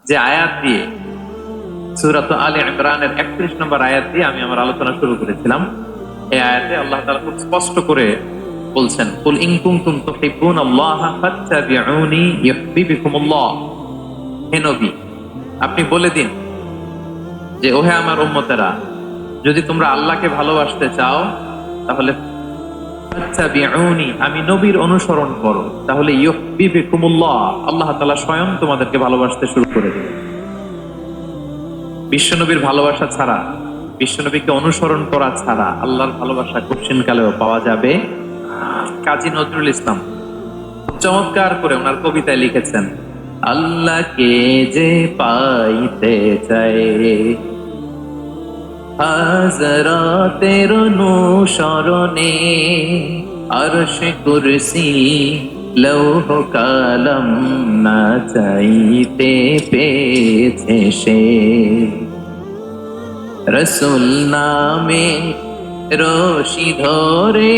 যে আয়াত দিয়ে, সূরা আলে ইমরানের 31 নম্বর আয়াত দিয়ে আমি আমার আলোচনা শুরু করেছিলাম। এই আয়াতে আল্লাহ তাআলা খুব স্পষ্ট করে বলছেন, কুল ইন কুনতুম তুহিব্বুনাল্লাহা ফাত্তাবিউনি ইউহিব্বুকুমুল্লাহ। হে নবী, আপনি বলে দিন যে ওহে আমার উম্মতেরা, যদি তোমরা আল্লাহকে ভালোবাসতে চাও তাহলে ফাত্তাবিউনি, আমি নবীর অনুসরণ করো, তাহলে ইউহিব্বুকুমুল্লাহ, আল্লাহ তাআলা স্বয়ং তোমাদেরকে ভালোবাসতে শুরু করে দিবেন। বিশ্বনবীর ভালোবাসা ছাড়া, বিশ্বনবীকে অনুসরণ করা ছাড়া আল্লাহর ভালোবাসা কঠিনকালেও পাওয়া যাবে। কাজী নজরুল ইসলাম চমৎকার করে ওনার কবিতায় লিখেছেন, আল্লাহকে যে পাইতে চায় হাজরাতের অনুসরণে, আরশ কুরসি লৌহ কালাম না চাইতে পেয়েছে সে। রসুল নামে রশি ধরে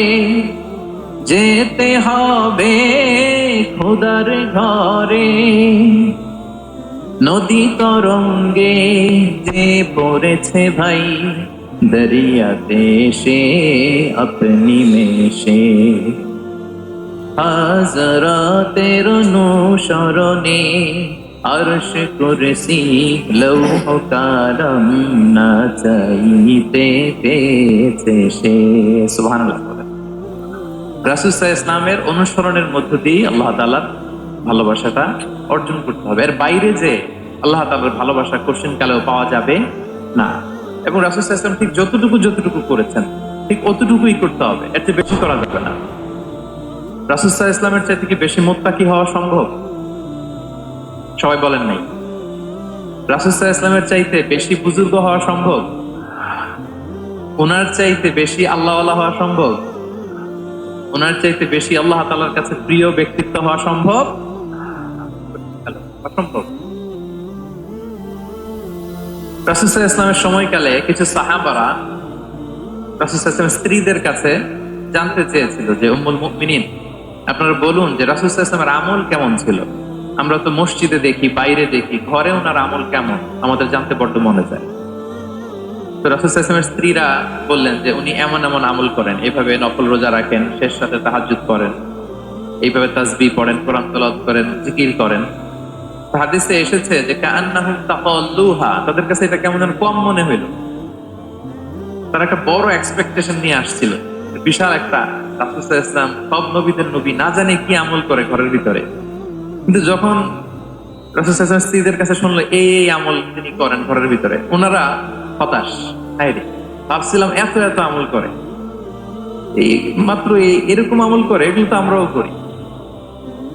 যেতে হবে খোদার ঘরে, নদী তরঙ্গে যে পড়েছে ভাই দরিয়াতে সে আপনি মেশে। হাজরাতের অনুসরণে আরশ কুরসি লৌহ কালাম না চাইতে পেয়েছে সে। সুবহানাল্লাহ। রাসূল সাল্লাল্লাহু আলাইহি ওয়াসাল্লামের অনুসরণের মধ্য দিয়ে আল্লাহ তাআলার ভালোবাসাটা অর্জন করতে হবে। এর বাইরে যে আল্লাহ তাআলার ভালোবাসা কঠিন কালেও পাওয়া যাবে না। এবং রাসূল সাল্লাল্লাহু আলাইহি ওয়াসাল্লাম ঠিক যতটুকু করেছেন ঠিক অতটুকুই করতে হবে, এর চেয়ে বেশি করা যাবে না। রাসূল সাল্লাল্লাহু আলাইহি ওয়াসাল্লামের চাইতে কি বেশি মুত্তাকি হওয়া সম্ভব? সবাই বলেন নাই। রাসূল সাল্লাল্লাহু আলাইহি ওয়াসাল্লামের চাইতে বেশি বুজুর্গ হওয়া সম্ভব? ওনার চাইতে বেশি আল্লাহওয়ালা হওয়া সম্ভব? ওনার চাইতে বেশি আল্লাহ তাআলার কাছে প্রিয় ব্যক্তিত্ব হওয়া সম্ভব? অসম্ভব। রাসূল সাল্লাল্লাহু আলাইহি ওয়াসাল্লামের সময়কালে কিছু সাহাবারা রাসূল সাল্লাল্লাহু আলাইহি ওয়াসাল্লামের স্ত্রীদের কাছে জানতে চেয়েছিল যে উম্মুল মুমিনিন, আপনারা বলুন যে রাসূল সাল্লাল্লাহু আলাইহি ওয়াসাল্লামের আমল কেমন ছিল? আমরা তো মসজিদে দেখি, বাইরে দেখি, ঘরে ওনার আমল কেমন আমাদের জানতে বড্ড মনে চায়। তো রাসূল সাল্লাল্লাহু আলাইহি ওয়াসাল্লামের স্ত্রীরা বললেন যে উনি এমন এমন আমল করেন, এইভাবে নফল রোজা রাখেন, শেষ রাতে তাহাজ্জুদ করেন, এইভাবে তাসবিহ পড়েন, কোরআন তেলাওয়াত করেন, জিকির করেন। হাদিসে এসেছে যে কাআন্নাহুম তাকাল্লুহা, তাদের কাছে এটা কেমন যেন কম মনে হইল। তারা একটা বড় এক্সপেকটেশন নিয়ে আসছিল, বিশাল একটা। রাসূল সাল্লাল্লাহু আলাইহি ওয়াসাল্লাম সব নবীদের নবী, না জানে কি আমল করে ঘরের ভিতরে। কিন্তু যখন রাসূল সাল্লাল্লাহু আলাইহি ওয়াসাল্লাম স্ত্রীদের কাছে শুনলো এই আমল তিনি করেন ঘরের ভিতরে, ওনারা হতাশ। ভাবছিলাম এত এত আমল করে, এই মাত্র এরকম আমল করে, এগুলো তো আমরাও করি।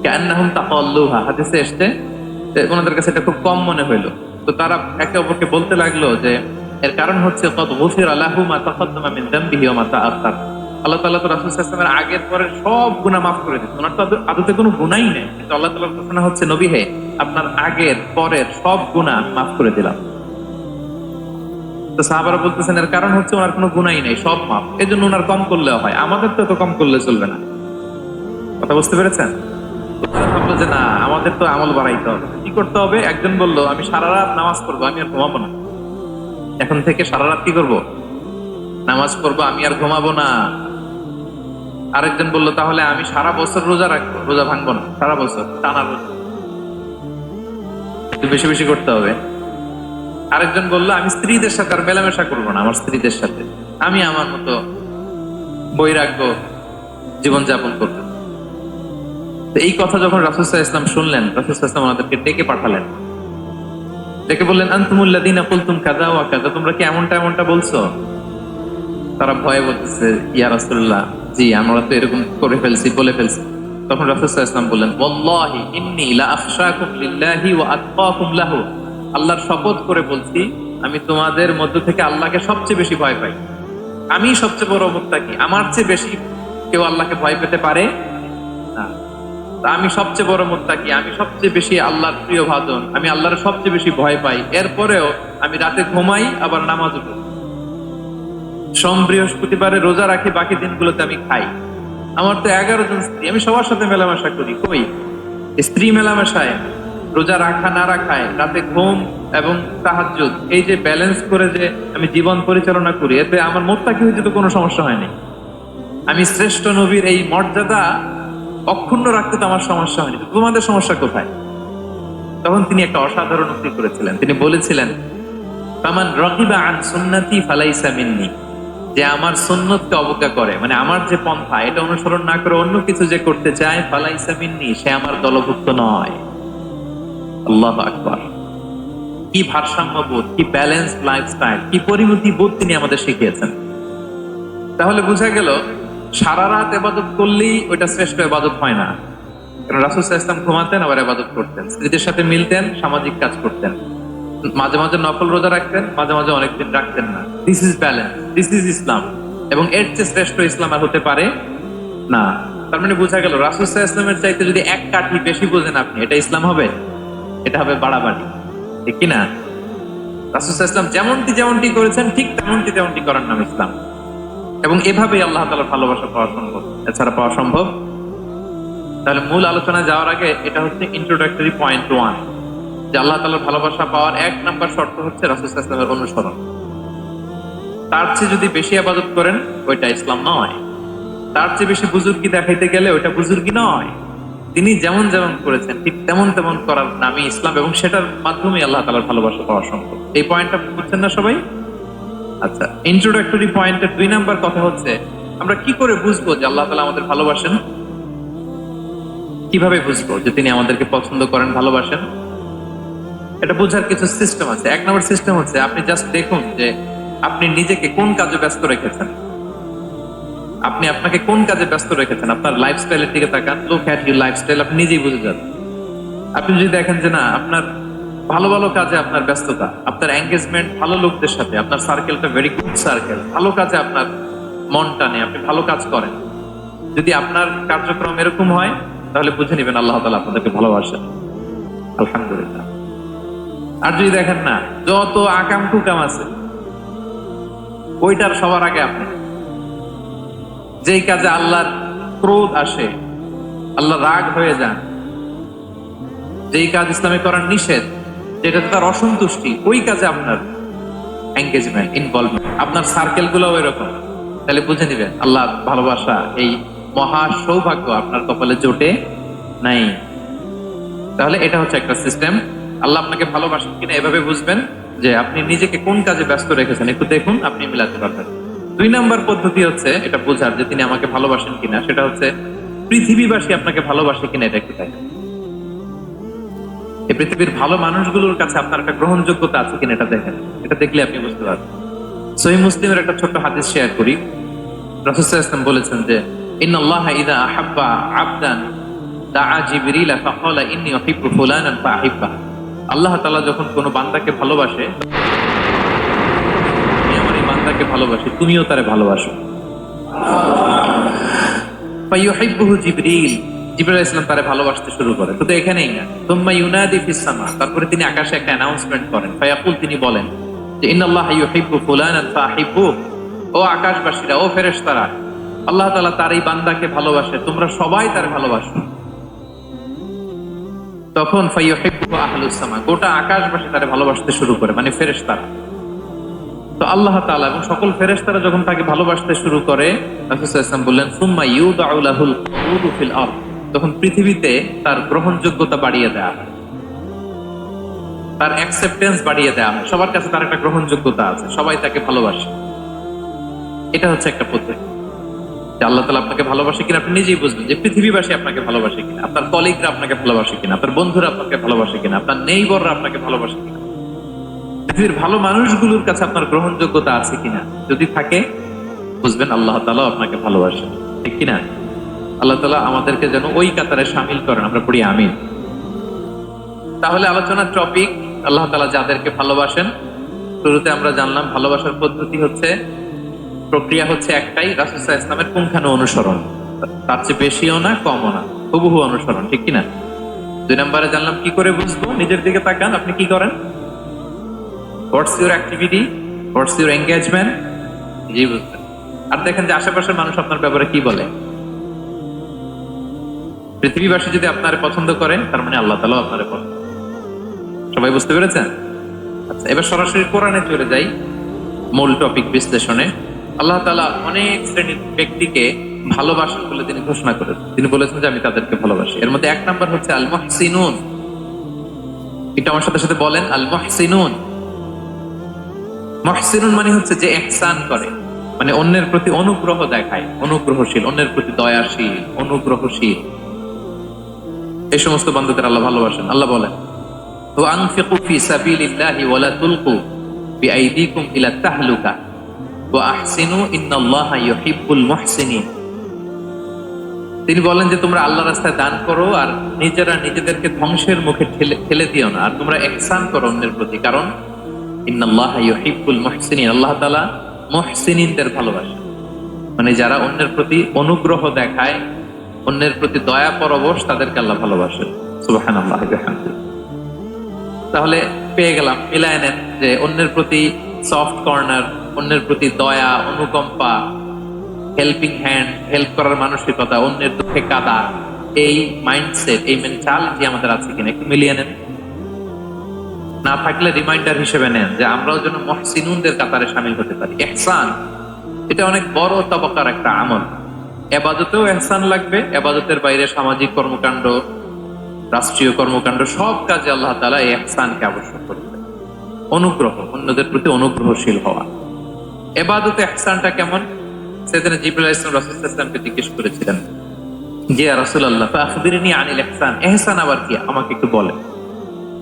কাআন্নাহুম তাকাল্লুহা, হাদিসে এসেছে ওনাদের কাছে এটা খুব কম মনে হইলো। তো তারা একে অপরকে বলতে লাগলো যে এর কারণ হচ্ছে কদ গুফিরা লাহু মা তাকাদ্দামা মিন যামবিহি ওয়া মা তাআখার। আল্লাহ তাআলা তো রাসূল সাল্লাল্লাহু আলাইহি ওয়াসাল্লামের আগের পরের সব গুনাহ মাফ করে দিয়েছেন। ওনার তো আদতে কোনো গুনাহই নেই, কিন্তু আল্লাহ তাআলার ঘোষণা হচ্ছে নবী হে, আপনার আগের পরের সব গুনাহ মাফ করে দিলাম। তো সাহাবারা বলতেছেন এর কারণ হচ্ছে ওনার কোনো গুনাহই নেই, সব মাফ, এজন্য ওনার কম করলেও হয়, আমাদের তো এত কম করলে চলবে না। কথা বুঝতে পেরেছেন? বললো যে না, আমাদের তো আমল বাড়াইতে হবে। কি করতে হবে? একজন বলল আমি সারা রাত নামাজ পড়বো, আমি আর ঘুমাবো না। এখন থেকে সারা রাত কি করবো? নামাজ পড়বো, আমি আর ঘুমাবো না। আরেকজন বলল তাহলে আমি সারা বছর রোজা রাখবো, রোজা ভাঙবো না, সারা বছর টানা রোজা। একটু বেশি বেশি করতে হবে। আরেকজন বললো আমি স্ত্রীদের সাথে আর মেলামেশা করবো না, আমার স্ত্রীদের সাথে আমি আমার মতো বৈরাগ্য জীবনযাপন করবো। এই কথা যখন রাসূল সাল্লাল্লাহু আলাইহি ওয়াসাল্লাম শুনলেন, রাসূল সাল্লাল্লাহু আলাইহি ওয়াসাল্লাম ওনাদেরকে ডেকে পাঠালেন। ডেকে বললেন আনতুমুল্লাযীনা কুলতুম কাযা ওয়া কাযা, তোমরা কি এমনটা বলছো? তারা ভয়ে বলতেছে ইয়া রাসূলুল্লাহ, জি আমরা তো এরকম করে ফেলছি, বলে ফেলছি। তখন রাসূল সাল্লাল্লাহু আলাইহি ওয়াসাল্লাম বললেন ওয়াল্লাহি ইন্নী লা আখশাকুম লিল্লাহি ওয়া আতকাকুম লাহু, আল্লাহর শপথ করে বলছি আমি তোমাদের মধ্য থেকে আল্লাহকে সবচেয়ে বেশি ভয় পাই। আমি সবচেয়ে বড় মুত্তাকি, আমার চেয়ে বেশি কেউ আল্লাহকে ভয় পেতে পারে না। আমি সবচেয়ে বড় মুত্তাকি, আমি সবচেয়ে বেশি আল্লাহর প্রিয় ভাজন, আমি আল্লাহর সবচেয়ে বেশি ভয় পাই। এরপরেও আমি রাতে ঘুমাই, আবার নামাজও পড়ি, সোম বৃহস্পতিবারে রোজা রাখি, বাকি দিনগুলোতে আমি খাই। আমার তো 11 জন স্ত্রী, আমি সবার সাথে মেলামেশা করি। কই স্ত্রী মেলামেশায় রোজা রাখা না রাখায়, রাতে ঘুম এবং তাহাজ্জুদ, এই যে ব্যালেন্স করে যে আমি জীবন পরিচালনা করি, এতে আমার মোত্তাকি হইতে তো কোনো সমস্যা হয়নি। আমি শ্রেষ্ঠ নবীর এই মর্যাদা অক্ষুণ্ণ রাখতে তো আমার সমস্যা হয়নি, তোমাদের সমস্যা কোথায়? তখন তিনি একটা অসাধারণ উক্তি করেছিলেন। তিনি বলেছিলেন, ফামান রাগিবা আন সুন্নতি ফালাইসা মিন্নি, যে আমার সুন্নতকে অবজ্ঞা করে, মানে আমার যে পন্থা এটা অনুসরণ না করে অন্য কিছু যে করতে চায়, ফালাইসা মিন্নি, সে আমার দলভুক্ত নয়। আল্লাহু আকবার! কি ভারসাম্যবোধ, কি ব্যালেন্স লাইফস্টাইল, কি পরিণতি বোধ তিনি আমাদের শিখিয়েছেন। তাহলে বোঝা গেল সারা রাত ইবাদত করলেই ওইটা শ্রেষ্ঠ ইবাদত হয় না। কারণ রাসূল সাল্লাল্লাহু আলাইহি ওয়াসাল্লাম ঘুমাতেন, আবার ইবাদত করতেন, স্ত্রীদের সাথে মিলতেন, সামাজিক কাজ করতেন, মাঝে মাঝে নফল রোজা রাখতেন, মাঝে মাঝে অনেকদিন রাখতেন না। This is balance, this is Islam. এবং এর চেয়ে শ্রেষ্ঠ ইসলাম আর হতে পারে না। তার মানে বোঝা গেল রাসূল সাল্লাল্লাহু আলাইহি ওয়াসাল্লামের চাইতে যদি এক কাঠি বেশি বোঝেন আপনি, এটা ইসলাম হবে? এটা হবে বাড়াবাড়ি, ঠিক কিনা? রাসূল সাল্লাল্লাহু আলাইহি ওয়াসাল্লাম যেমনটি করেছেন ঠিক তেমনটি করার নাম ইসলাম। এবং এভাবেই আল্লাহ তাআলার ভালোবাসা পাওয়া সম্ভব, এছাড়া পাওয়া সম্ভব। তাহলে মূল আলোচনায় যাওয়ার আগে এটা হচ্ছে ইন্ট্রোডাক্টরি পয়েন্ট 1, যে আল্লাহ তাআলার ভালোবাসা পাওয়ার 1 নাম্বার শর্ত হচ্ছে রাসূল সাল্লাল্লাহু আলাইহি ওয়াসাল্লামের অনুসরণ। তার চেয়ে যদি বেশি ইবাদত করেন ওইটা ইসলাম নয়। তার চেয়ে বেশি বুজুর্গি দেখাইতে গেলে ওইটা বুজুর্গি নয়। তিনি যেমন করেছেন ঠিক তেমন করার নামই ইসলাম, এবং সেটার মাধ্যমে আল্লাহ তাআলার ভালোবাসা পাওয়া সম্ভব। এই পয়েন্টটা বুঝছেন না সবাই? আচ্ছা, ইন্ট্রোডাক্টরি পয়েন্টের 2 নাম্বার কথা হচ্ছে, আমরা কি করে বুঝবো যে আল্লাহ তাআলা আমাদের ভালোবাসেন? কিভাবে বুঝবো যে তিনি আমাদেরকে পছন্দ করেন, ভালোবাসেন? এটা বোঝার কিছু সিস্টেম আছে। 1 নম্বর সিস্টেম হচ্ছে, আপনি জাস্ট দেখুন যে আপনি নিজেকে কোন কাজে ব্যস্ত রেখেছেন। আপনি আপনাকে কোন কাজে ব্যস্ত রেখেছেন, আপনার লাইফস্টাইলের দিকে তাকান, লুক এট ইউর লাইফস্টাইল, আপনি নিজেই বুঝে যাবেন। আপনি যদি দেখেন যে না, আপনার ভালো ভালো কাজে আপনার ব্যস্ততা, আপনার এঙ্গেজমেন্ট ভালো লোকদের সাথে, আপনার সার্কেলটা ভেরি গুড সার্কেল, ভালো কাজে আপনার মন টানে, আপনি ভালো কাজ করেন, যদি আপনার কার্যক্রম এরকম হয়, তাহলে বুঝে নেবেন আল্লাহ তাআলা আপনাদেরকে ভালোবাসেন। আলহামদুলিল্লাহ। আর যদি দেখেন না, যত আকাম কুকাম আছে ওইটার সবার আগে আপনি, যেই কাজে আল্লাহর ক্রোধ আসে, আল্লাহ রাগ হয়ে যান, যেই কাজ ইসলামে করার নিষেধ, যেটাতে তার অসন্তুষ্টি, ওই কাজে আপনার এঙ্গেজমেন্ট, ইনভলভমেন্ট, আপনার সার্কেল গুলো এরকম, তাহলে বুঝে নিবেন আল্লাহ ভালোবাসা, এই মহা সৌভাগ্য আপনার কপালে জোটে নাই। তাহলে এটা হচ্ছে একটা সিস্টেম। আল্লাহ আপনাকে ভালোবাসেন কিনা এভাবে বুঝবেন যে আপনি নিজেকে কোন কাজে ব্যস্ত রেখেছেন, একটু দেখুন, আপনি মিলাতে পারবেন। 2 নাম্বার পদ্ধতি হচ্ছে এটা বোঝার যে তিনি আমাকে ভালোবাসেন কিনা, সেটা হচ্ছে পৃথিবীবাসী আপনাকে ভালোবাসে কিনা এটা একটু দেখেন। এই পৃথিবীর ভালো মানুষগুলোর কাছে আপনার একটা গ্রহণযোগ্যতা আছে কিনা এটা দেখেন। এটা দেখলে আপনি বুঝতে পারবেন। সহিহ মুসলিমের একটা ছোট্ট হাদিস শেয়ার করি। রাসূল সাল্লাল্লাহু আলাইহি ওয়াসাল্লাম বলেছেন যে, ইন্নাল্লাহা ইযা আহাব্বা আবদান দাআ জিবরিল ফাকালা ইন্নী উহিব্বু ফুলানান ফাআহিব্বা। আল্লাহ তাআলা যখন কোনো বান্দাকে ভালোবাসে, আমি আমার এই বান্দাকে ভালোবাসি, তুমিও তারে ভালোবাসো। ফায়ুহিব্বুহু জিবরিল, জিবরাইল আলাইহিস সালাম তারে ভালোবাসতে শুরু করে। তো এখানেই না, সুম্মা ইউনাদি ফিস সামা, তারপরে তিনি আকাশে একটা অ্যানাউন্সমেন্ট করেন। ফায়াকুল, তিনি বলেন যে, ইন্নাল্লাহা ইউহিব্বু ফুলানান ফাআহিব্বু, ও আকাশবাসীরা, ও ফেরেশতারা, আল্লাহ তাআলা তার এই বান্দাকে ভালোবাসে, তোমরা সবাই তার ভালোবাসো। তখন ফায়ুহিব্বু আহলুস সামা, গোটা আকাশবাসী তারে ভালোবাসতে শুরু করে, মানে ফেরেশতারা। তো আল্লাহ তাআলা এবং সকল ফেরেশতারা যখন তাকে ভালোবাসতে শুরু করে, রাসূল সাল্লাল্লাহু আলাইহি ওয়াসাল্লাম বললেন, সুম্মা ইউদাউ লাহুল কুবুলু ফিল আরদ, তখন পৃথিবীতে তার গ্রহণযোগ্যতা বাড়িয়ে দেয়া হয়, তার অ্যাকসেপ্টেন্স বাড়িয়ে দেয়া হয়, সবার কাছে তার একটা গ্রহণযোগ্যতা আছে, সবাই তাকে ভালোবাসে। এটা হচ্ছে একটা পদ্ধতি যে আল্লাহ তাআলা আপনাকে ভালোবাসে কিনা আপনি নিজেই বুঝবেন, যে পৃথিবীবাসী আপনাকে ভালোবাসে কিনা, আপনার কলিগরা আপনাকে ভালোবাসে কিনা, আপনার বন্ধুরা আপনাকে ভালোবাসে কিনা, আপনার নেইবররা আপনাকে ভালোবাসে কিনা, পৃথিবীর ভালো মানুষগুলোর কাছে আপনার গ্রহণযোগ্যতা আছে কিনা। যদি থাকে, বুঝবেন আল্লাহ তাআলা আপনাকে ভালোবাসেন, ঠিক কিনা? আল্লাহ তাআলা আমাদেরকে যেন ওই কাতারে শামিল করেন, আমরা পড়ি আমিন। তাহলে আলোচনার টপিক, আল্লাহ তাআলা যাদেরকে ভালোবাসেন। শুরুতে আমরা জানলাম ভালোবাসার পদ্ধতি হচ্ছে, প্রক্রিয়া হচ্ছে একটাই, রাসূল সাল্লাল্লাহু আলাইহি ওয়াসাল্লামের পুঙ্খানু অনুসরণ, তার চেয়ে বেশিও না কমও না, হুবহু অনুসরণ, ঠিক কিনা? 2 নম্বরে জানলাম কি করে বুঝবো, নিজের দিকে তাকান, আপনি কি করেন, what's your activity, what's your engagement, জি বুঝবেন। আর দেখেন যে আশেপাশের মানুষ আপনার ব্যাপারে কি বলে। পৃথিবীবাসী যদি আপনারে পছন্দ করে, তার মানে আল্লাহ তাআলাও আপনারে পছন্দ। সবাই বুঝতে পেরেছেন? আচ্ছা, এবার সরাসরি কোরআনে চলে যাই, মূল টপিক বিশ্লেষণে। আল্লাহ তাআলা অনেক শ্রেণীর ব্যক্তিকে ভালোবাসেন বলে তিনি ঘোষণা করেছেন। তিনি বলেছেন যে আমি তাদেরকে ভালোবাসি। এর মধ্যে এক নাম্বার হচ্ছে আল মুহসিনুন। এটা আমার সাথে সাথে বলেন, আল মুহসিনুন। মুহসিনুন মানে হচ্ছে যে ইহসান করে, মানে অন্যের প্রতি অনুগ্রহ দেখায়, অনুগ্রহশীল, অন্যের প্রতি দয়াশীল, অনুগ্রহশীল। এই সমস্ত বান্দাদের আল্লাহ ভালোবাসেন। আল্লাহ বলেন, ওয়া আনফিকু ফি সাবিলিল্লাহি ওয়া লা তুলকু বিআইদিকুম ইলা তাহলুকা ওয়া আহসিনু ইন্নাল্লাহা ইউহিব্বুল মুহসিনিন। তিনি বলেন যে তোমরা আল্লাহর রাস্তায় দান করো আর নিজেরা নিজেদেরকে ধ্বংসের মুখে ঠেলে দিও না, আর তোমরা ইহসান করো অন্যের প্রতি, কারণ ইন্নাল্লাহা ইউহিব্বুল মুহসিনিন, আল্লাহ তাআলা মুহসিনিনদের ভালোবাসেন, মানে যারা অন্যের প্রতি অনুগ্রহ দেখায়, অন্যের প্রতি দয়া পরবশ, তাদেরকে আল্লাহ ভালোবাসেন। সুবহানাল্লাহ ওয়া বিহামদিহি। তাহলে পেয়ে গেলাম, মিলায় নেন যে অন্যের প্রতি সফট কর্নার, অন্যের প্রতি দয়া, অনুকম্পা, হেল্পিং হ্যান্ড, হেল্প করার মানসিকতা, অন্যের দুঃখে কাদা, এই মাইন্ডসেট, এই মেন্টালিটি আমাদের আছে কিনা একটু মিলিয়ে নেন। না থাকলে রিমাইন্ডার হিসেবে নেন যে আমরাও যেন মুহসিনুনদের কাতারে শামিল হতে পারি। ইহসান এটা অনেক বড় তবকার একটা আমল। ইবাদতেও ইহসান লাগবে, ইবাদতের বাইরে সামাজিক কর্মকাণ্ড, রাষ্ট্রীয় কর্মকাণ্ড, সব কাজে আল্লাহ তাআলা এই ইহসানকে আবশ্যক করেছেন। অনুগ্রহ, অন্যদের প্রতি অনুগ্রহশীল হওয়া। ইবাদতে ইহসানটা কেমন? সাইয়েদনা জিবরাইল আলাইহিস সালাম রাসূল সাল্লাল্লাহু আলাইহি ওয়াসাল্লামকে জিজ্ঞেস করেছিলেন যে ইয়া রাসূলুল্লাহ ফাখবিরনি আনিল ইহসান, ইহসান আবার কি, আমাকে একটু বলেন।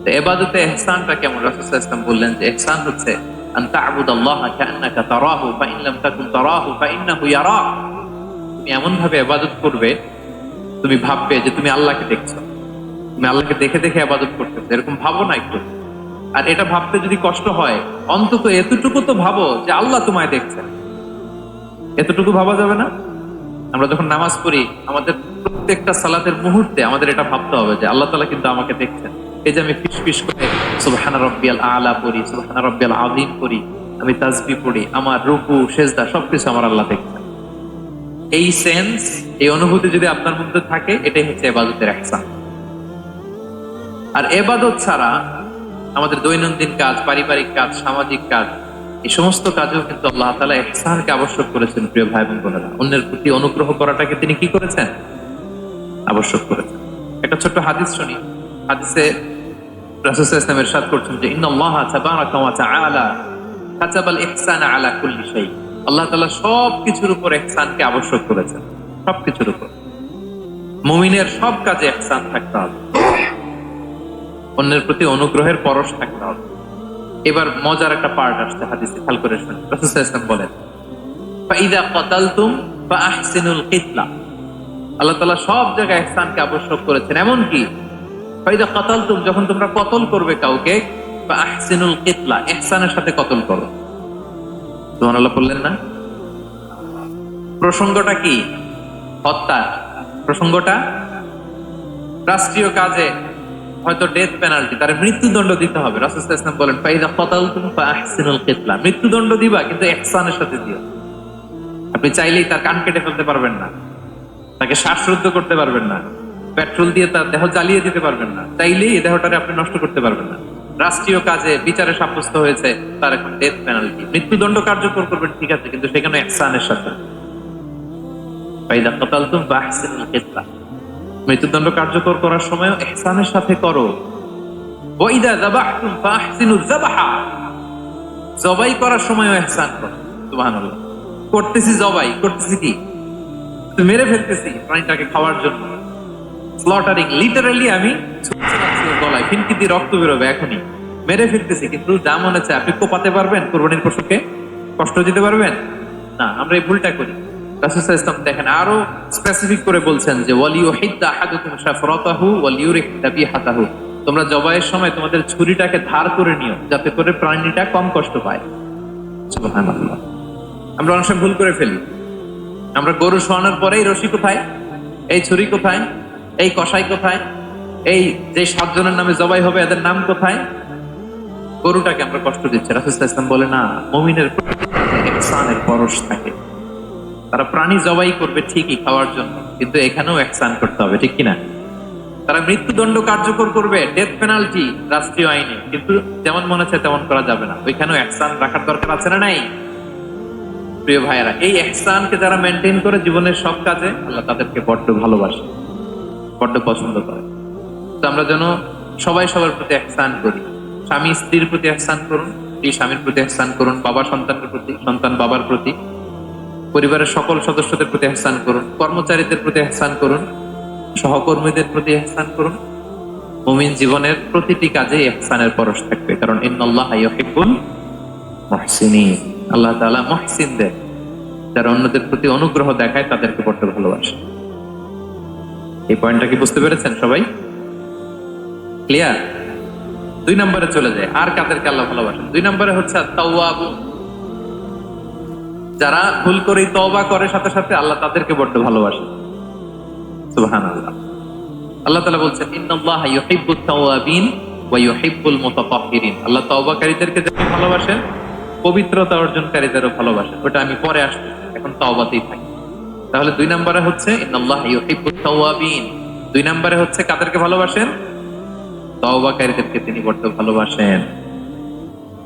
তো ইবাদতে ইহসানটা কেমন? রাসূল সাল্লাল্লাহু আলাইহি ওয়াসাল্লাম বললেন যে ইহসান হচ্ছে আন তা'বুদাল্লাহা কাআন্নাকা তারাহু ফা ইন লাম তাকুন তারাহু ফা ইন্নাহু ইয়ারাক। তুমি এমন ভাবে ইবাদত করবে, তুমি ভাববে যে তুমি আল্লাহকে দেখছো, তুমি আল্লাহকে দেখে দেখে ইবাদত করতেছো, এরকম ভাবো না একটু। আর এটা ভাবতে যদি কষ্ট হয়, অন্তত এতটুকু তো ভাবো যে আল্লাহ তোমায় দেখছেন। এতটুকু ভাবা যাবে না? আমরা যখন নামাজ পড়ি, আমাদের প্রত্যেকটা সালাতের মুহূর্তে আমাদের এটা ভাবতে হবে যে আল্লাহ তাআলা কিন্তু আমাকে দেখছেন। এই যে আমি ফিসফিস করে সুবহানা রাব্বিয়াল আলা পড়ি, সুবহানা রাব্বিয়াল আযীম পড়ি, আমি তাসবিহ পড়ি, আমার রুকু সেজদা সবকিছু আমার আল্লাহ দেখছেন। এই সেন্স, এই অনুভূতি যদি আপনার মধ্যে থাকে, এটাই হচ্ছে ইবাদতের ইহসান। আর ইবাদত ছাড়া আমাদের দৈনন্দিন কাজ, পারিবারিক কাজ, সামাজিক কাজ, এই সমস্ত কাজেও কিন্তু আল্লাহ তাআলা ইহসানকে আবশ্যক করেছেন। প্রিয় ভাই এবং বোনেরা, অন্যের প্রতি অনুগ্রহ করাটাকে তিনি কি করেছেন? আবশ্যক করেছেন। একটা ছোট্ট হাদিস শুনি। হাদিসে রাসূল সাল্লাল্লাহু আলাইহি ওয়াসাল্লাম ইরশাদ করছেন যে ইন্নাল্লাহা তাবারাকা ওয়া তাআলা কাতাবাল ইহসানা আলা কুল্লি শাই। আল্লাহ তাআলা সবকিছুর উপর ইহসানকে আবশ্যক করেছেন, সবকিছুর উপর। মুমিনের সব কাজে ইহসান থাকতে হবে, অন্যের প্রতি অনুগ্রহের পরশ থাকতে হবে। এবার মজার একটা পার্ট আসছে হাদিসে, খেয়াল করে শুনুন। রাসূল সাল্লাল্লাহু আলাইহি ওয়াসাল্লাম বলেন ফাইদা কাতালতুম ফাআহসিনুল কিতলা। আল্লাহ তাআলা সব জায়গায় ইহসানকে আবশ্যক করেছেন। এমন কি ফাইদা কাতালতুম, যখন তোমরা কতল করবে কাউকে, ফাআহসিনুল কিতলা, ইহসানের সাথে কতল করো। সুবহানাল্লাহ বললেন না? প্রসঙ্গটা কি? হত্যা। প্রসঙ্গটা রাষ্ট্রীয় কাজে হয়তো ডেথ পেনাল্টি, তার মৃত্যুদণ্ড দিতে হবে। রাসূল সাল্লাল্লাহু আলাইহি ওয়াসাল্লাম বলেন ফাইদা কাতালতুম ফাআহসিনুল কিতলা, মৃত্যুদণ্ড দিবা কিন্তু ইহসানের সাথে দিও। আপনি চাইলেই তার কান কেটে ফেলতে পারবেন না, তাকে শ্বাসরুদ্ধ করতে পারবেন না, পেট্রোল দিয়ে তার দেহ জ্বালিয়ে দিতে পারবেন না, চাইলেই এই দেহটারে আপনি নষ্ট করতে পারবেন না। রাষ্ট্রীয় কাজে বিচারে সাব্যস্ত হয়েছে, তার এখন ডেথ পেনাল্টি, মৃত্যুদণ্ড কার্যকর করবেন, ঠিক আছে, কিন্তু সেখানে ইহসানের সাথে। ফাইদা কাতালতুম ফাআহসিনুল কিতলা, মৃত্যুদণ্ড কার্যকর করার সময় ইহসানের সাথে করো। ওয়া ইযা যাবাহতুম ফাআহসিনুয যাবহা, জবাই করার সময় ইহসান করো। সুবহানাল্লাহ। করতেছি জবাই, করতেছি কি, মেরে ফেলতেছি প্রাণীটাকে খাওয়ার জন্য, স্লটারিং, লিটারালি আমি গলায় ফিনকি দিয়ে রক্ত বেরোবে এখনই, মেরে ফেলতেছি, কিন্তু যা মনে চায় আপনি কোপাতে পারবেন? কোরবানির পশুকে কষ্ট দিতে পারবেন না। আমরা এই ভুলটা করি। রাসূল সাল্লাল্লাহু আলাইহি ওয়াসাল্লাম দেখেন আরো স্পেসিফিক করে বলছেন যে ওয়ালিউহিদ্দা আহাদুকুম শাফরাতাহু ওয়ালিউরিহ দাবিহাতাহু, তোমরা জবাইয়ের সময় তোমাদের ছুরিটাকে ধার করে নিও, যাতে করে প্রাণীটা কম কষ্ট পায়। সুবহানাল্লাহ। আমরা অনেক সময় ভুল করে ফেলি। আমরা গরু শোয়ানোর পরেই রশি কোথায়, এই ছুরি কোথায়, এই কষাই কোথায়, এই যে 7 জনের নামে জবাই হবে এদের নাম কোথায়, গরুটাকে আমরা কষ্ট দিচ্ছি। রাসূল সাল্লাল্লাহু আলাইহি ওয়াসাল্লাম বলে না, মুমিনের ইহসানের পরশ থাকে। তারা প্রাণী জবাই করবে ঠিকই খাওয়ার জন্য, কিন্তু এখানেও ইহসান করতে হবে, ঠিক কিনা? তারা মৃত্যুদণ্ড কার্যকর করবে, ডেথ পেনাল্টি রাষ্ট্রীয় আইনে, কিন্তু যেমন মনে হচ্ছে তেমন করা যাবে না। ওইখানেও ইহসান রাখার দরকার আছে না নাই? প্রিয় ভাইয়েরা, এই ইহসানকে যারা মেনটেন করে জীবনের সব কাজে, আল্লাহ তাদেরকে বড্ড ভালোবাসে, বড্ড পছন্দ করে। তো আমরা যেন সবাই সবার প্রতি ইহসান করি। স্বামী স্ত্রীর প্রতি ইহসান করুন, স্ত্রী স্বামীর প্রতি ইহসান করুন, বাবা সন্তানের প্রতি, সন্তান বাবার প্রতি, পরিবারের সকল সদস্যদের প্রতি ইহসান করুন, কর্মচারীদের প্রতি ইহসান করুন, সহকর্মীদের প্রতি ইহসান করুন। মুমিন জীবনের প্রতিটি কাজে ইহসানের পরশ থাকবে, কারণ ইন্নাল্লাহা ইউহিব্বুল মুহসিনিন। আল্লাহ তাআলা মুহসিনদের, যারা অন্যদের প্রতি অনুগ্রহ দেখায়, তাদেরকে বড্ড ভালোবাসে। এই পয়েন্টটা কি বুঝতে পেরেছেন সবাই? ক্লিয়ার? 2 নম্বরে চলে যায়, আর কাদেরকে আল্লাহ ভালোবাসেন। 2 নম্বরে হচ্ছে আত-তাওয়াবুন, যারা ভুল করেই তওবা করে সাথে সাথে, আল্লাহ তাদেরকে বড্ড ভালোবাসেন। সুবহানাল্লাহ। আল্লাহ তাআলা বলছেন ইন্নাল্লাহা ইউহিব্বুত তাওয়াবিন ওয়া ইউহিব্বুল মুতাতাহহিরিন। আল্লাহ তওবাকারীদেরকে যেমন ভালোবাসেন, পবিত্রতা অর্জনকারীদেরও ভালোবাসেন। ওটা আমি পরে আসছি, এখন তওবাতেই থাকি। তাহলে 2 নম্বরে হচ্ছে ইন্নাল্লাহা ইউহিব্বুত তাওয়াবিন। 2 নম্বরে হচ্ছে কাদেরকে ভালোবাসেন? তওবাকারীদেরকে তিনি বড্ড ভালোবাসেন।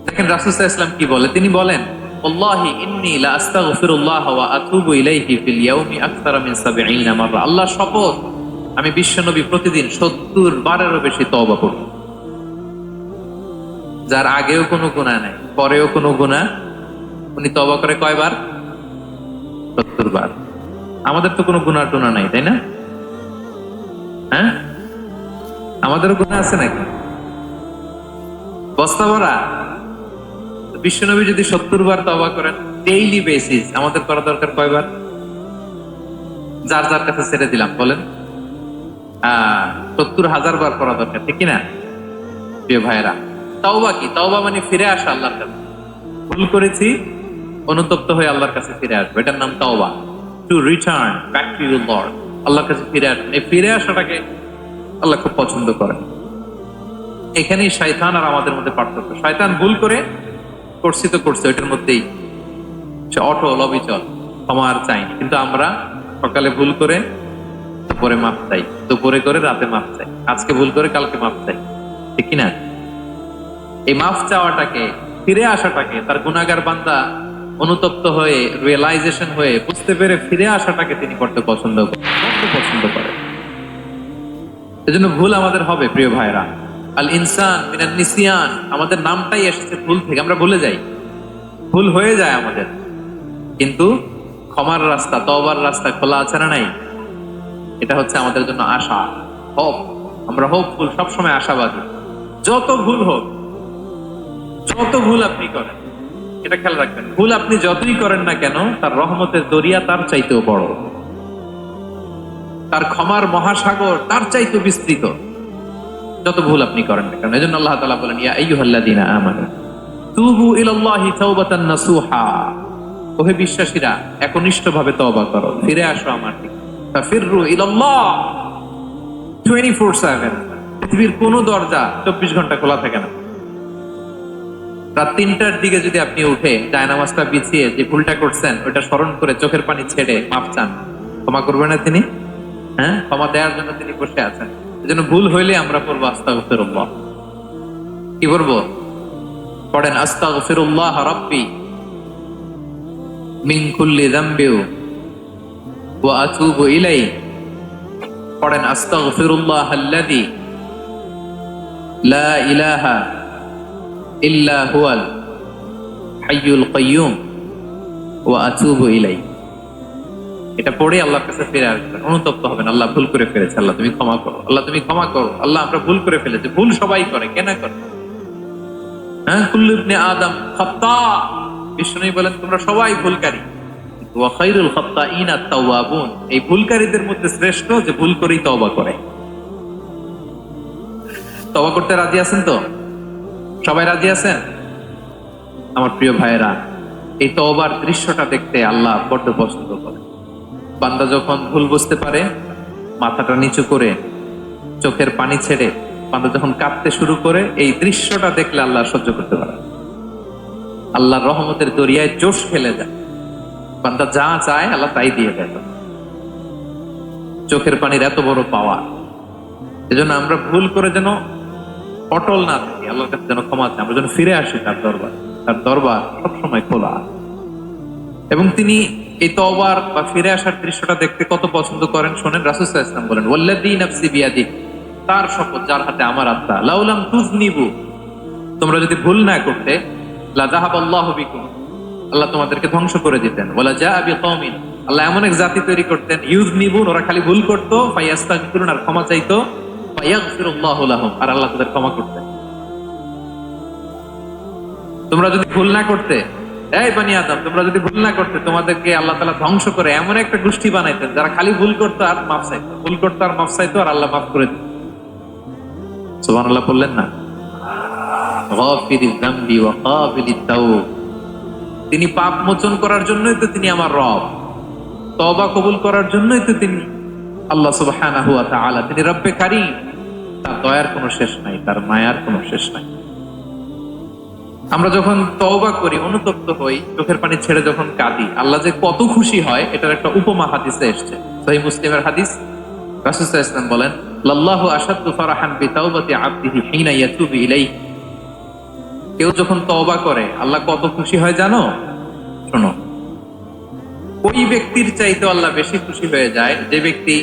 দেখেন রাসূল সাল্লাল্লাহু আলাইহি ওয়াসাল্লাম কি বলে, তিনি বলেন ওয়াল্লাহি ইন্নী লা আস্তাগফিরুল্লাহ ওয়া আতুবু ইলাইহি ফিল ইয়াউমি আকতারা মিন 70 মাররা। আল্লাহর শপথ, আমি বিশ্বনবী প্রতিদিন 70 বারেরও বেশি তওবা করি। যার আগেও কোনো গুনাহ নাই, পরেও কোনো গুনাহ, উনি তওবা করে কয়বার? 70 বার। আমাদের তো কোনো গুনাহ টুনা নাই, তাই না? হ্যাঁ, আমাদেরও গুনাহ আছে নাকি? বস্তা ভরা। বিশ্বনবী যদি 70 বার তওবা করেন ডেইলি বেসিস, আমাদের করা দরকার কয়বার? যার যার কাছে ছেড়ে দিলাম, বলেন 70,000 বার করা দরকার, ঠিক কিনা প্রিয় ভাইয়েরা? তাওবা কি? তাওবা মানে ফিরে আসা আল্লাহর কাছে। ভুল করেছি, অনুতপ্ত হয়ে আল্লাহর কাছে ফিরে আসবো, এটার নাম তাওবা। To return back to your Lord, আল্লাহর কাছে ফিরে আসবেন। এই ফিরে আসাটাকে আল্লাহ খুব পছন্দ করেন। এখানেই শয়তান আর আমাদের মধ্যে পার্থক্য। শয়তান ভুল করে করছি তো করছে, ওইটার মধ্যেই সে অটল অবিচল, ক্ষমা আর চাইনি। কিন্তু আমরা সকালে ভুল করে দুপুরে মাপ চাই, দুপুরে করে রাতে মাপ চাই, আজকে ভুল করে কালকে মাপ চাই, ঠিক কিনা? এই মাফ চাওয়াটাকে, ফিরে আসাটাকে, তার গুনাহগার বান্দা অনুতপ্ত হয়ে, রিয়েলাইজেশন হয়ে, বুঝতে পেরে ফিরে আসাটাকে তিনি বড্ড পছন্দ করেন। এজন্য ভুল আমাদের হবে প্রিয় ভাইরা। আল ইনসান মিনান নিসিয়ান, আমাদের নামটাই এসেছে ভুল থেকে, আমরা ভুলে যাই, ভুল হয়ে যায় আমাদের। কিন্তু ক্ষমার রাস্তা, তওবার রাস্তা খোলা আছে না নাই? এটা হচ্ছে আমাদের জন্য আশা, হোপ। আমরা হোপফুল, সবসময় আশাবাদী। যত ভুল হোক, যত ভুল আপনি করেন, এটা খেয়াল রাখবেন, ভুল আপনি যতই করেন না কেন, তার রহমতের দরিয়া তার চাইতেও বড়, তার ক্ষমার মহাসাগর তার চাইতেও বিস্তৃত, যত ভুল আপনি করেন না কেন। এজন্য আল্লাহ তাআলা বলেন ইয়া আইয়ুহাল্লাযীনা আমানু তুবু ইলাল্লাহি তাওবাতান নাসুহা। ওহে বিশ্বাসীরা, একনিষ্ঠভাবে তওবা করো, ফিরে আসো আমার দিকে। ফাফিররু ইলাল্লাহ 24/7। পৃথিবীর কোন দরজা 24 ঘন্টা খোলা থাকে না। রাত 3টার দিকে যদি আপনি উঠে জায়নামাজটা বিছিয়ে যে ভুলটা করছেন ওটা স্মরণ করে চোখের পানি ছেড়ে মাফ চান, ক্ষমা করবেন না তিনি? হ্যাঁ, ক্ষমা দেওয়ার জন্য তিনি বসে আছেন। এজন্য ভুল হইলে আমরা পড়বো আস্তাগফিরুল্লাহ। কি বলবো? পড়েন আস্তাগফিরুল্লাহ রাব্বি মিন কুল্লি যামবি ওয়া আতুবু ইলাইহি। পড়েন আস্তাগফিরুল্লাহাল্লাযী লা ইলাহা ইল্লা হুয়াল হাইয়ুল কাইয়্যুম ওয়া আতুবু ইলাইহি। এটা পড়ে আল্লাহর কাছে ফিরে আসবেন, অনুতপ্ত হবেন। আল্লাহ ভুল করে ফেলেছে, আল্লাহ তুমি ক্ষমা করো, আল্লাহ তুমি ক্ষমা করো, আল্লাহ আমরা ভুল করে ফেলেছি। ভুল সবাই করে, কেন করে? হ্যাঁ, কুল্লু ইবনে আদম খাত্তা। বিষ্ণু বলেন তোমরা সবাই ভুলকারী, ওয়া খায়রুল খাত্তাইনা আত-তাওয়াবুন। এই ভুলকারীদের মধ্যে শ্রেষ্ঠ যে ভুল করেই তওবা করে। তওবা করতে রাজি আছেন তো? সবাই রাজি আছেন? আমার প্রিয় ভাইয়েরা, এই তওবার দৃশ্যটা দেখতে আল্লাহ বড্ড পছন্দ করে। বান্দা যখন ভুল বুঝতে পারে, মাথাটা নিচু করে চোখের পানি ছেড়ে বান্দা যখন কাঁদতে শুরু করে, এই দৃশ্যটা দেখলে আল্লাহ সহ্য করতে পারে। আল্লাহর রহমতের দরিয়ায় জোশ ফেলে যায়, বান্দা যা চায় আল্লাহ তাই দিয়ে দেয়। চোখের পানির এত বড় পাওয়া, এজন্য আমরা ভুল করে যেন অটল না থাকি, আল্লাহর কাছে যেন ক্ষমা চাই, আমরা যেন ফিরে আসি তার দরবার সবসময় খোলা। এবং তিনি এই তওবার বা ফিরে আসার দৃশ্যটা দেখতে কত পছন্দ করেন শোনেন। রাসূল সাল্লাল্লাহু আলাইহি ওয়াসাল্লাম বলেন, ওয়াল্লাযী নাফসি বিয়াদি, তার শপথ যার হাতে আমার আত্মা, লাউলাম তুযনিবু, তোমরা যদি ভুল না করতে, লা যাহাবাল্লাহু বিকুম, আল্লাহ তোমাদেরকে ধ্বংস করে দিতেন। ওয়ালা জাআ বিকওমিন, আল্লাহ এমন এক জাতি তৈরি করতেন, ইউযনিবুন, ওরা খালি ভুল করতো, ফায়াস্তাগফিরুন, আর ক্ষমা চাইতো, ফায়াগফিরুল্লাহু লাহুম, আর আল্লাহ তাদের ক্ষমা করতেন। তোমরা যদি ভুল না করতে, এই বনি আদম, তোমরা যদি ভুল না করতে, তোমাদেরকে আল্লাহ তাআলা ধ্বংস করে এমন একটা গোষ্ঠী বানাইতেন যারা খালি ভুল করতো আর মাফ চাইতো, ভুল করতো আর মাফ চাইতো, আর আল্লাহ মাফ করে দিত। সুবহানাল্লাহ বললেন না? গাফিরিয যামবি ওয়া কাবিলিত তাওব, তিনি পাপ মোচন করার জন্যই তো তিনি আমার রব, তওবা কবুল করার জন্যই তো তিনি আল্লাহ সুবহানাহু ওয়া তাআলা, তিনি রব্বে কারীম, তার দয়ার কোনো শেষ নাই, তার মায়ার কোনো শেষ নাই। আমরা যখন তওবা করি, অনুতপ্ত হই, চোখের পানি ছেড়ে যখন কাঁদি, আল্লাহ যে কত খুশি হয় এটার একটা উপমা হাদিসে এসেছে, সহিহ মুসলিমের হাদিস। রাসূল সাল্লাল্লাহু আলাইহি ওয়াসাল্লাম বলেন, লাল্লাহু আশাদ্দু ফারাহান বিতাওবাতি আবদিহি হিনা ইয়াতুবু ইলাইহি, কেউ যখন তওবা করে আল্লাহ কত খুশি হয় জানো? শোনো, ওই ব্যক্তির চাইতে আল্লাহ বেশি খুশি হয়ে যায় যে ব্যক্তি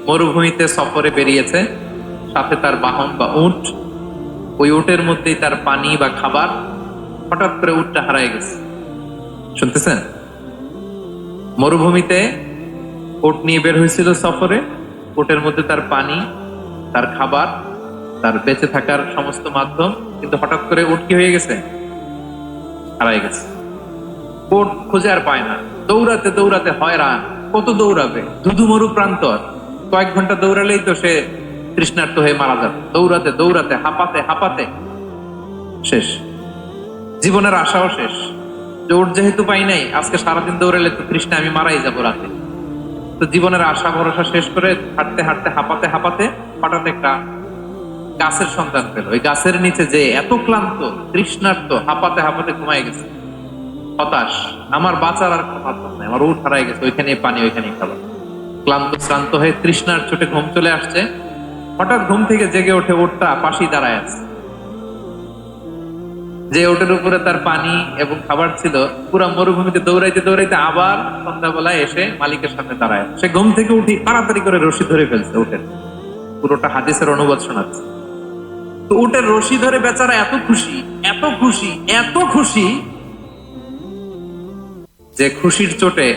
মরুভূমিতে সফরে বেরিয়েছে, সাথে তার বাহন বা উট, ওই উটের মধ্যেই তার পানি বা খাবার, হঠাৎ করে উটটা হারায় গেছে। শুনতেছেন? মরুভূমিতে উট নিয়ে বের হয়েছিল সফরে, উটের মধ্যে তার পানি, তার খাবার, তার বেঁচে থাকার সমস্ত মাধ্যম, কিন্তু হঠাৎ করে উট কি হয়ে গেছে? হারায় গেছে। উট খুঁজে আর পায় না, দৌড়াতে দৌড়াতে হয়রান, কত দৌড়াবে, ধুধু মরু প্রান্তর, কয়েক ঘন্টা দৌড়ালেই তো সে তৃষ্ণার্ত হয়ে মারা যাবে। দৌড়াতে দৌড়াতে হাঁপাতে হাঁপাতে শেষ, জীবনের আশাও শেষ, যে উট যেহেতু পাই নাই, আজকে সারাদিন দৌড়ালে তো তৃষ্ণা আমি মারাই যাবো রাতে। তো জীবনের আশা ভরসা শেষ করে হাঁটতে হাঁটতে হাঁপাতে হাঁপাতে হঠাৎ একটা গাছের সন্ধান পেল। ওই গাছের নিচে যে এত ক্লান্ত, তৃষ্ণার্ত, হাঁপাতে হাঁপাতে ঘুমায় গেছে, হতাশ, আমার বাঁচার আর কোনো মাধ্যম নাই, আমার উট হারাই গেছে, ওইখানে পানি, ওইখানে খাবার। ক্লান্ত শ্রান্ত হয়ে তৃষ্ণার চোটে ঘুম চলে আসছে। হঠাৎ ঘুম থেকে জেগে ওঠে, উটটা পাশেই দাঁড়ায় আছে। যে ওটের উপরে তার পানি এবং খাবার ছিল, পুরা মরুভূমিতে দৌড়াইতে দৌড়াইতে আবার সন্ধ্যাবেলায় এসে মালিকের সামনে দাঁড়ায়। সে ঘুম থেকে উঠি তাড়াতাড়ি করে রশি ধরে ফেলছে উটের। পুরোটা হাদিসের অনুবাদ শোনাচ্ছে। তো উটের রশি ধরে বেচারা এত খুশি, এত খুশি, এত খুশি, যে খুশির চোটে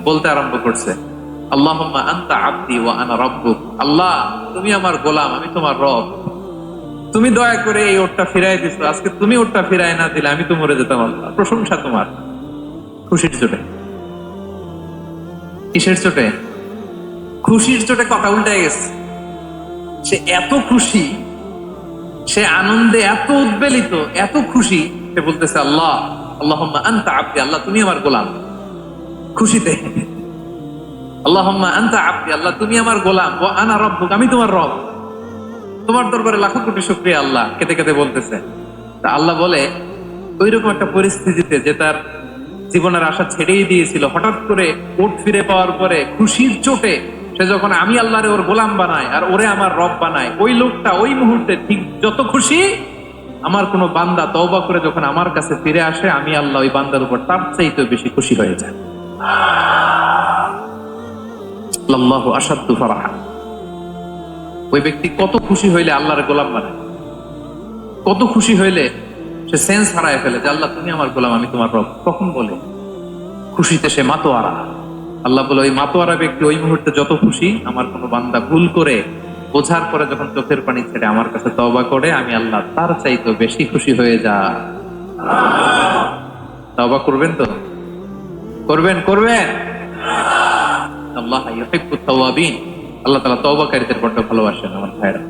বলতে আরম্ভ করছে, আল্লাহুম্মা আনতা আবদি ওয়া আনা রাব্বুক, আল্লাহ তুমি আমার গোলাম, আমি তোমার রব, তুমি দয়া করে এই ওটটা ফিরাই দিছো, আজকে তুমি ওটটা ফিরাই না দিলে আমি তো মরে যেতাম। আল্লাহ প্রশংসা তোমার। খুশির চোটে। কিসের চোটে? খুশির চোটে কথা উল্টে গেছে। সে এত খুশি, সে আনন্দে এত উদ্বেলিত, এত খুশি, সে বলতেছে আল্লাহ, আল্লাহুম্মা আনতা আবদি, আল্লাহ তুমি আমার গোলাম। খুশিতে আল্লাহুম্মা আনতা আবদি, আল্লাহ তুমি আমার গোলাম, ওয়া আনা রাব্বুক, আমি তোমার রব, তোমার দরবারে লাখো কোটি শুকরিয়া। আল্লাহ কেঁদে কেঁদে বলতেছে। তা আল্লাহ বলে, ওইরকম একটা পরিস্থিতিতে যে তার জীবনের আশা ছেড়েই দিয়েছিল, হঠাৎ করে উট ফিরে পাওয়ার পরে খুশির চোটে সে যখন আমি আল্লাহরে ওর গোলাম বানায় আর ওরে আমার রব বানায়, ওই লোকটা ওই মুহূর্তে ঠিক যত খুশি, আমার কোনো বান্দা তওবা করে যখন আমার কাছে ফিরে আসে, আমি আল্লাহ ওই বান্দার উপর তার চাইতে বেশি খুশি হয়ে যায়। আল্লাহু আশাদ্দু ফারাহা। ওই ব্যক্তি কত খুশি হইলে আল্লাহর গোলাম বানায়, কত খুশি হইলে সে সেন্স হারায় ফেলে যে আল্লাহ তুমি আমার গোলাম, আমি তোমার রব। কখন বলে? খুশিতে সে মাতোয়ারা। আল্লাহ বলে, ওই মাতোয়ারা ব্যক্তি ওই মুহূর্তে যত খুশি, আমার কোনো বান্দা ভুল করে বোঝার পরে যখন চোখের পানি ছেড়ে আমার কাছে তওবা করে, আমি আল্লাহ তার চাইতে বেশি খুশি হয়ে যা। তওবা করবেন তো? করবেন? করবেন? আল্লাহ ইউহিব্বুত তাওয়াবিন। আল্লাহ তাআলা তওবাকারীদের বড় ভালোবাসেন আমার ভাইরা।